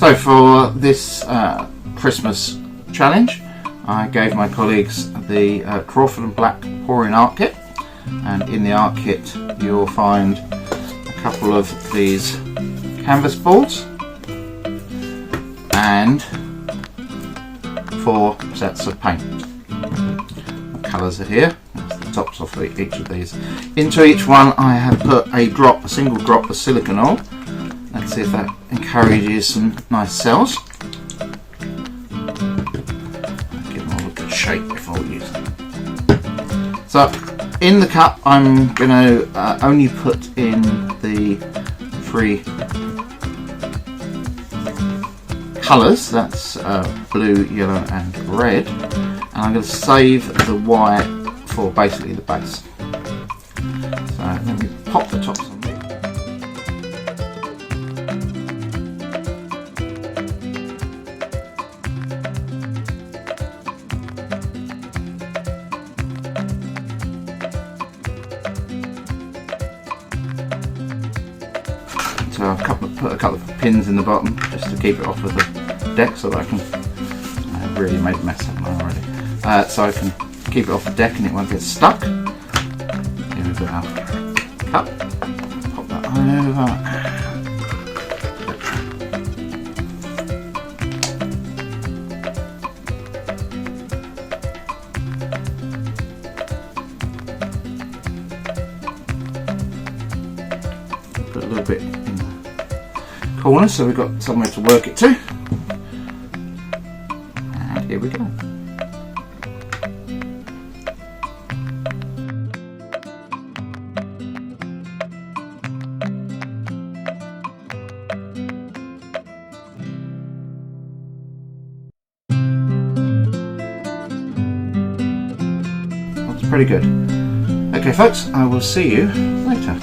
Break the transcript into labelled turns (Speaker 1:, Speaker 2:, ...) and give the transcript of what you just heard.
Speaker 1: So for this Christmas challenge, I gave my colleagues the Crawford and Black pouring art kit, and in the art kit you'll find a couple of these canvas boards and 4 sets of paint. The colours are here. That's the tops of each of these. Into each one I have put a single drop of silicone oil. Let's see if that encourages some nice cells. Give them all a good shake before we use them. So in the cup I'm going to only put in the 3 colours, that's blue, yellow and red, and I'm going to save the white for basically the base. So let me pop the tops on there. So I've put a couple of pins in the bottom just to keep it off of the deck, so that I can. I really made a mess of it already. So I can keep it off the deck and it won't get stuck. Here we've got our cup. Pop that over. Put a little bit in the corner so we've got somewhere to work it to. And here we go. That's pretty good. Okay folks, I will see you later.